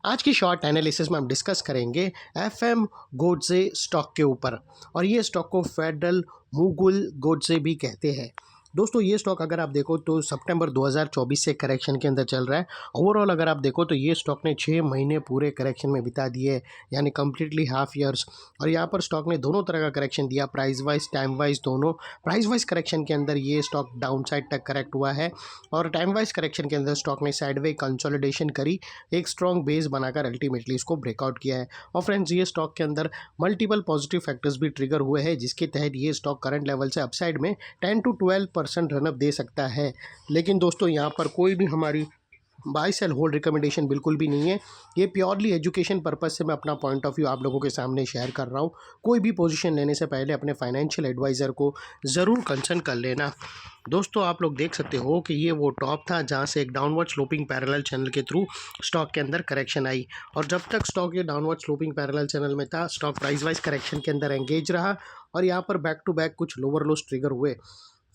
आज की short analysis में हम डिस्कस करेंगे एफएम गोडसे स्टॉक के ऊपर। और ये स्टॉक को फेडरल मुगुल गोडसे भी कहते हैं। दोस्तों ये स्टॉक अगर आप देखो तो सितंबर 2024 से करेक्शन के अंदर चल रहा है। ओवरऑल अगर आप देखो तो ये स्टॉक ने 6 महीने पूरे करेक्शन में बिता दिए, यानी कम्प्लीटली हाफ ईयर्स। और यहाँ पर स्टॉक ने दोनों तरह का करेक्शन दिया, प्राइस वाइज टाइम वाइज दोनों। प्राइस वाइज करेक्शन के अंदर ये स्टॉक डाउन साइड तक करेक्ट हुआ है, और टाइम वाइज करेक्शन के अंदर स्टॉक ने साइडवे कंसोलिडेशन करी, एक स्ट्रॉन्ग बेस बनाकर अल्टीमेटली इसको ब्रेकआउट किया है। और फ्रेंड्स ये स्टॉक के अंदर मल्टीपल पॉजिटिव फैक्टर्स भी ट्रिगर हुए हैं, जिसके तहत ये स्टॉक करंट लेवल से अपसाइड में 10 to 12% रनअप दे सकता है। लेकिन दोस्तों यहाँ पर कोई भी हमारी बाय सेल होल्ड रिकमेंडेशन बिल्कुल भी नहीं है। ये प्योरली एजुकेशन पर्पस से मैं अपना पॉइंट ऑफ व्यू आप लोगों के सामने शेयर कर रहा हूँ। कोई भी पोजीशन लेने से पहले अपने फाइनेंशियल एडवाइज़र को ज़रूर कंसल्ट कर लेना। दोस्तों आप लोग देख सकते हो कि ये वो टॉप था जहाँ से एक डाउनवर्ड स्लोपिंग पैरेलल चैनल के थ्रू स्टॉक के अंदर करेक्शन आई, और जब तक स्टॉक ये डाउनवर्ड स्लोपिंग पैरेलल चैनल में था, स्टॉक प्राइस वाइज करेक्शन के अंदर एंगेज रहा। और यहाँ पर बैक टू बैक कुछ लोअर लोस ट्रिगर हुए।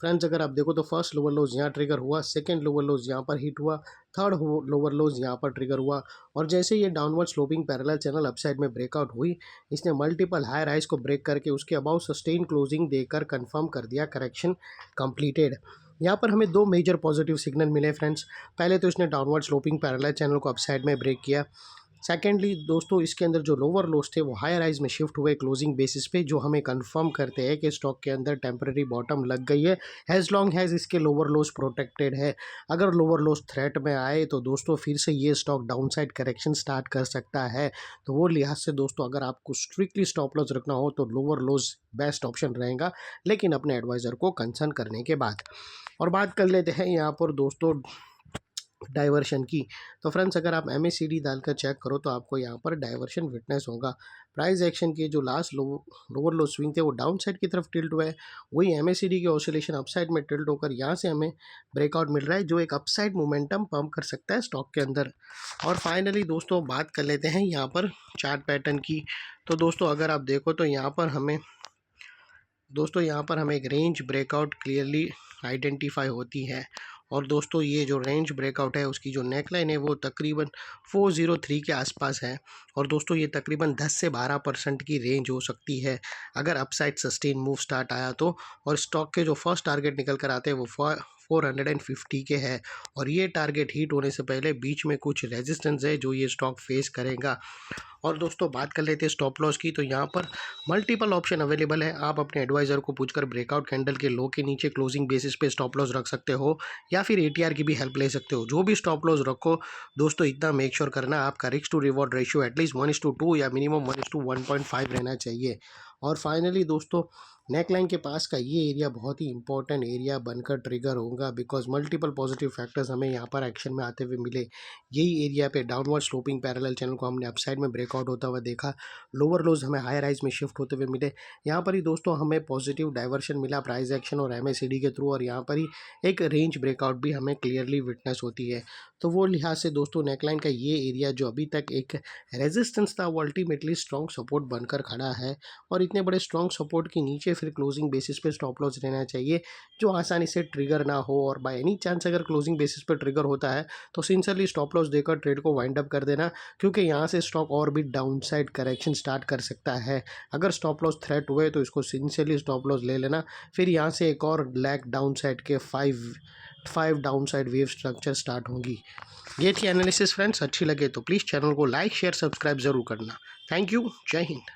फ्रेंड्स अगर आप देखो तो फर्स्ट लोअर लोज यहाँ ट्रिगर हुआ, सेकंड लोअर लोज यहाँ पर हिट हुआ, थर्ड लोअर लोज यहाँ पर ट्रिगर हुआ। और जैसे ये downward sloping parallel channel upside में ब्रेकआउट हुई, इसने मल्टीपल हायर हाइज को ब्रेक करके उसके अबाउ सस्टेन क्लोजिंग देकर कंफर्म कर दिया करेक्शन कंप्लीटेड। यहाँ पर हमें दो मेजर पॉजिटिव सिग्नल मिले फ्रेंड्स। पहले तो इसने डाउनवर्ड स्लोपिंग पैरेलल चैनल को अपसाइड में ब्रेक किया। सेकेंडली दोस्तों इसके अंदर जो लोअर लोस थे वो हायर राइज में शिफ्ट हुए क्लोजिंग बेसिस पे, जो हमें कंफर्म करते हैं कि स्टॉक के अंदर टेम्पररी बॉटम लग गई है, एज लॉन्ग हैज़ इसके लोअर लोस प्रोटेक्टेड है। अगर लोअर लोस थ्रेट में आए तो दोस्तों फिर से ये स्टॉक डाउनसाइड करेक्शन स्टार्ट कर सकता है। तो वो लिहाज से दोस्तों अगर आपको स्ट्रिक्टली स्टॉप लॉस रखना हो तो लोअर लोस बेस्ट ऑप्शन रहेगा, लेकिन अपने एडवाइज़र को कंसर्न करने के बाद। और बात कर लेते हैं यहाँ पर दोस्तों डाइवर्शन की। तो फ्रेंड्स अगर आप MACD डालकर चेक करो तो आपको यहाँ पर डाइवर्शन विटनेस होगा। प्राइस एक्शन के जो लास्ट लोअर लो स्विंग थे वो डाउन साइड की तरफ टिल्ट हुआ है, वही MACD की ऑसिलेशन अपसाइड में टिल्ट होकर यहाँ से हमें ब्रेकआउट मिल रहा है, जो एक अपसाइड मोमेंटम पंप कर सकता है स्टॉक के अंदर। और फाइनली दोस्तों बात कर लेते हैं यहाँ पर चार्ट पैटर्न की। तो दोस्तों अगर आप देखो तो यहाँ पर हमें एक रेंज ब्रेकआउट क्लियरली आइडेंटिफाई होती है। और दोस्तों ये जो रेंज ब्रेकआउट है उसकी जो नेकलाइन है वो तकरीबन 403 के आसपास है। और दोस्तों ये तकरीबन 10 से 12% की रेंज हो सकती है अगर अपसाइड सस्टेन मूव स्टार्ट आया तो। और स्टॉक के जो फर्स्ट टारगेट निकल कर आते हैं वो 450 के है, और ये टारगेट हिट होने से पहले बीच में कुछ रेजिस्टेंस है जो ये स्टॉक फेस करेगा। और दोस्तों बात कर लेते हैं स्टॉप लॉस की। तो यहाँ पर मल्टीपल ऑप्शन अवेलेबल है। आप अपने एडवाइज़र को पूछकर ब्रेकआउट कैंडल के लो के नीचे क्लोजिंग बेसिस पे स्टॉप लॉस रख सकते हो, या फिर ATR की भी हेल्प ले सकते हो। जो भी स्टॉप लॉस रखो दोस्तों इतना मेक श्योर करना आपका risk to reward ratio at least 1:2 या मिनिमम 1:1.5 रहना चाहिए। और फाइनली दोस्तों नेकलाइन के पास का ये एरिया बहुत ही इंपॉर्टेंट एरिया बनकर ट्रिगर होगा, बिकॉज मल्टीपल पॉजिटिव फैक्टर्स हमें यहाँ पर एक्शन में आते हुए मिले। यही एरिया पे डाउनवर्ड स्लोपिंग पैरेलल चैनल को हमने अपसाइड में ब्रेकआउट होता हुआ देखा, लोअर लोज हमें हायर राइज में शिफ्ट होते हुए मिले। यहाँ पर ही दोस्तों हमें पॉजिटिव डाइवर्शन मिला प्राइस एक्शन और MACD के थ्रू, और यहाँ पर ही एक रेंज ब्रेकआउट भी हमें क्लियरली विटनेस होती है। तो वो लिहाज से दोस्तों नेकलाइन का ये एरिया जो अभी तक एक रेजिस्टेंस था वो अल्टीमेटली स्ट्रॉन्ग सपोर्ट बनकर खड़ा है। और इतने बड़े स्ट्रॉन्ग सपोर्ट के नीचे फिर क्लोजिंग बेसिस पे स्टॉप लॉस रहना चाहिए, जो आसानी से ट्रिगर ना हो। और बाय एनी चांस अगर क्लोजिंग बेसिस पे ट्रिगर होता है तो सिंसियरली स्टॉप लॉस देकर ट्रेड को वाइंड अप कर देना, क्योंकि यहाँ से स्टॉक और भी डाउनसाइड करेक्शन स्टार्ट कर सकता है। अगर स्टॉप लॉस थ्रेट हुए तो इसको सिंसियरली स्टॉप लॉस ले लेना, फिर यहाँ से एक और लैग डाउनसाइड के 5 डाउनसाइड वेव स्ट्रक्चर स्टार्ट होंगी। ये थी एनालिसिस फ्रेंड्स। अच्छी लगे तो प्लीज़ चैनल को लाइक शेयर सब्सक्राइब ज़रूर करना। Thank you. जय हिंद।